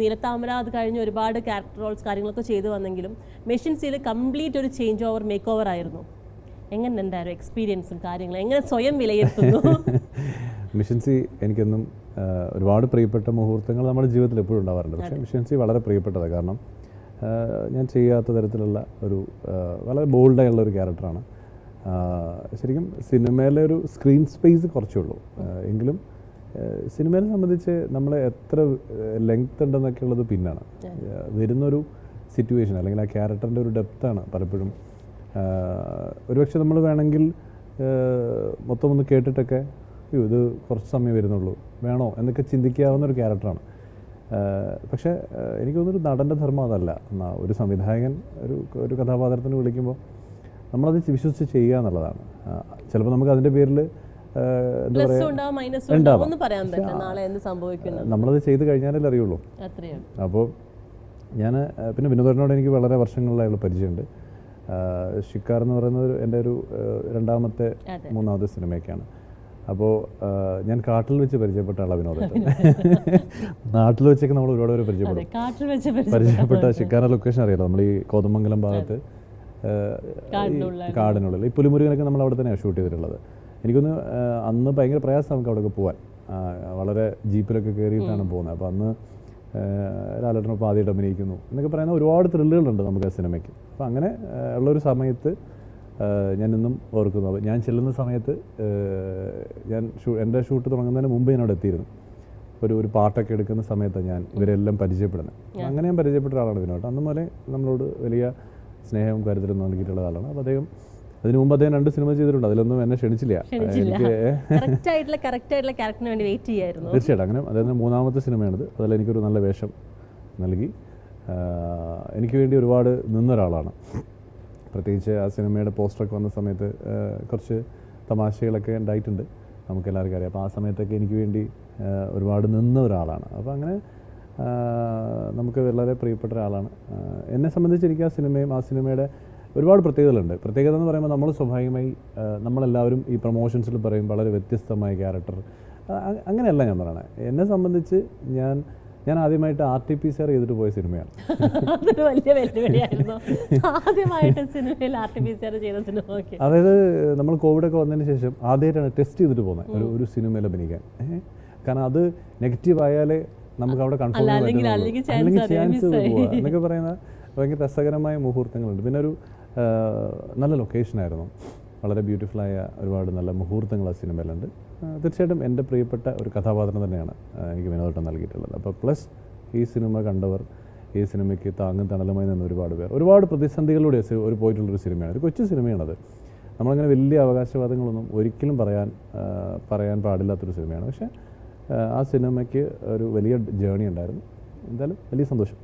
നീലത്താമര അത് കഴിഞ്ഞ് ഒരുപാട് ക്യാരക്ടർ റോൾസ് കാര്യങ്ങളൊക്കെ ചെയ്തു വന്നെങ്കിലും മെഷീൻസിൽ കംപ്ലീറ്റ് ഒരു ചേഞ്ച് ഓവർ മേക്ക് ഓവർ ആയിരുന്നു. എങ്ങനെ ഉണ്ടായിരുന്നു എക്സ്പീരിയൻസും കാര്യങ്ങളും, എങ്ങനെ സ്വയം വിലയിരുത്തുന്നു? മിഷൻസി എനിക്കെന്നും ഒരുപാട് പ്രിയപ്പെട്ട മുഹൂർത്തങ്ങൾ നമ്മുടെ ജീവിതത്തിൽ എപ്പോഴും ഉണ്ടാവാറുണ്ട്. പക്ഷേ മിഷൻസി വളരെ പ്രിയപ്പെട്ടതാണ്. കാരണം ഞാൻ ചെയ്യാത്ത തരത്തിലുള്ള ഒരു വളരെ ബോൾഡായുള്ള ഒരു ക്യാരക്ടറാണ്. ശരിക്കും സിനിമയിലെ ഒരു സ്ക്രീൻ സ്പേസ് കുറച്ചേ ഉള്ളൂ, എങ്കിലും സിനിമയെ സംബന്ധിച്ച് നമ്മൾ എത്ര ലെങ്ത് ഉണ്ടെന്നൊക്കെ ഉള്ളത് പിന്നാണ്. വരുന്നൊരു സിറ്റുവേഷൻ അല്ലെങ്കിൽ ആ ക്യാരക്ടറിൻ്റെ ഒരു ഡെപ്താണ് പലപ്പോഴും. ഒരുപക്ഷെ നമ്മൾ വേണമെങ്കിൽ മൊത്തം ഒന്ന് കേട്ടിട്ടൊക്കെ ഇത് കുറച്ച് സമയം വരുന്നുള്ളൂ വേണോ എന്നൊക്കെ ചിന്തിക്കാവുന്ന ഒരു ക്യാരക്ടറാണ്. പക്ഷേ എനിക്ക് തോന്നുന്നൊരു നടൻ്റെ ധർമ്മം അതല്ല. ഒരു സംവിധായകൻ ഒരു കഥാപാത്രത്തിന് വിളിക്കുമ്പോൾ നമ്മളത് വിശ്വസിച്ച് ചെയ്യുക എന്നുള്ളതാണ്. ചിലപ്പോൾ നമുക്ക് അതിൻ്റെ പേരിൽ എന്താ പറയുക നമ്മളത് ചെയ്ത് കഴിഞ്ഞാലേ അറിയുള്ളൂ. അപ്പോൾ ഞാൻ പിന്നെ വിനോദേട്ടനോട് എനിക്ക് വളരെ വർഷങ്ങളിലായുള്ള പരിചയമുണ്ട്. ഷിക്കാർ എന്ന് പറയുന്നത് എൻ്റെ ഒരു രണ്ടാമത്തെ മൂന്നാമത്തെ സിനിമയൊക്കെയാണ്. അപ്പോൾ ഞാൻ കാട്ടിൽ വെച്ച് പരിചയപ്പെട്ട ആളാണ് വിനോദേട്ടൻ. നാട്ടിൽ വെച്ചൊക്കെ നമ്മൾ ഒരുപാട് പേര് പരിചയപ്പെട്ട ഷിക്കാറിൻ്റെ ലൊക്കേഷൻ അറിയാലോ, നമ്മൾ ഈ കോതമംഗലം ഭാഗത്ത് കാടിനുള്ളിൽ ഈ പുലിമുരുകനൊക്കെ നമ്മൾ അവിടെ തന്നെയാണ് ഷൂട്ട് ചെയ്തിട്ടുള്ളത്. എനിക്കൊന്ന് അന്ന് ഭയങ്കര പ്രയാസം നമുക്ക് അവിടെയൊക്കെ പോകാൻ, വളരെ ജീപ്പിലൊക്കെ കയറിയിട്ടാണ് പോകുന്നത്. അപ്പോൾ അന്ന് ലാലേട്ടനൊപ്പം ആദ്യമായിട്ട് അഭിനയിക്കുന്നു എന്നൊക്കെ പറയുന്ന ഒരുപാട് ത്രില്ലുകളുണ്ട് നമുക്ക് ആ സിനിമയ്ക്ക്. അപ്പോൾ അങ്ങനെ ഉള്ളൊരു സമയത്ത് ഞാൻ ഇന്നും ഓർക്കുന്നു. ഞാൻ ചെല്ലുന്ന സമയത്ത് ഞാൻ എൻ്റെ ഷൂട്ട് തുടങ്ങുന്നതിന് മുമ്പ് ഞാൻ അവിടെ എത്തിയിരുന്നു. ഒരു പാട്ടൊക്കെ എടുക്കുന്ന സമയത്താണ് ഞാൻ ഇവരെല്ലാം പരിചയപ്പെടുന്നത്. അങ്ങനെ ഞാൻ പരിചയപ്പെട്ട ഒരാളാണ് വിനോദ്. അന്ന് മുതലേ നമ്മളോട് വലിയ സ്നേഹവും കരുതലും നൽകിയിട്ടുള്ള ആളാണ്. അപ്പോൾ അദ്ദേഹം അതിനു മുമ്പ് അദ്ദേഹം 2 സിനിമ ചെയ്തിട്ടുണ്ട്, അതിലൊന്നും എന്നെ ക്ഷണിച്ചില്ല. തീർച്ചയായിട്ടും അങ്ങനെ അദ്ദേഹത്തിൻ്റെ 3ാമത്തെ സിനിമയാണിത്. അതിൽ എനിക്കൊരു നല്ല വേഷം നൽകി എനിക്ക് വേണ്ടി ഒരുപാട് നിന്നൊരാളാണ്. പ്രത്യേകിച്ച് ആ സിനിമയുടെ പോസ്റ്ററൊക്കെ വന്ന സമയത്ത് കുറച്ച് തമാശകളൊക്കെ ഉണ്ടായിട്ടുണ്ട്, നമുക്കെല്ലാവർക്കും അറിയാം. അപ്പോൾ ആ സമയത്തൊക്കെ എനിക്ക് വേണ്ടി ഒരുപാട് നിന്ന ഒരാളാണ്. അപ്പോൾ അങ്ങനെ നമുക്ക് വളരെ പ്രിയപ്പെട്ട ഒരാളാണ്. എന്നെ സംബന്ധിച്ച് എനിക്ക് ആ സിനിമയുടെ ഒരുപാട് പ്രത്യേകതകളുണ്ട്. പ്രത്യേകത എന്ന് പറയുമ്പോൾ നമ്മൾ സ്വാഭാവികമായി നമ്മളെല്ലാവരും ഈ പ്രൊമോഷൻസിൽ പറയും വളരെ വ്യത്യസ്തമായ ക്യാരക്ടർ, അങ്ങനെയല്ല ഞാൻ പറയണേ. എന്നെ സംബന്ധിച്ച് ഞാൻ ആദ്യമായിട്ട് RT-PCR ചെയ്തിട്ട് പോയ സിനിമയാണ്. അതായത് നമ്മൾ കോവിഡൊക്കെ വന്നതിന് ശേഷം ആദ്യമായിട്ടാണ് ടെസ്റ്റ് ചെയ്തിട്ട് പോകുന്നത് ഒരു സിനിമയിൽ അഭിനയിക്കാൻ. കാരണം അത് നെഗറ്റീവ് ആയാലേ നമുക്ക് അവിടെ കൺഫേം അല്ലെങ്കിൽ ചാൻസ് പോവുക എന്നൊക്കെ പറയുന്ന ഭയങ്കര രസകരമായ മുഹൂർത്തങ്ങളുണ്ട്. പിന്നെ ഒരു നല്ല ലൊക്കേഷനായിരുന്നു, വളരെ ബ്യൂട്ടിഫുള്ളായ ഒരുപാട് നല്ല മുഹൂർത്തങ്ങൾ ആ സിനിമയിലുണ്ട്. തീർച്ചയായിട്ടും എൻ്റെ പ്രിയപ്പെട്ട ഒരു കഥാപാത്രം തന്നെയാണ് എനിക്ക് വിനോദേട്ടൻ നൽകിയിട്ടുള്ളത്. അപ്പോൾ പ്ലസ് ഈ സിനിമ കണ്ടവർ, ഈ സിനിമയ്ക്ക് താങ്ങും തണലുമായി നിന്ന് ഒരുപാട് പേർ, ഒരുപാട് പ്രതിസന്ധികളിലൂടെ പോയിട്ടുള്ളൊരു സിനിമയാണ്. ഒരു കൊച്ചു സിനിമയാണത്. നമ്മളങ്ങനെ വലിയ അവകാശവാദങ്ങളൊന്നും ഒരിക്കലും പറയാൻ പാടില്ലാത്തൊരു സിനിമയാണ്. പക്ഷേ ആ സിനിമയ്ക്ക് ഒരു വലിയ ജേണി ഉണ്ടായിരുന്നു. എന്തായാലും വലിയ സന്തോഷം.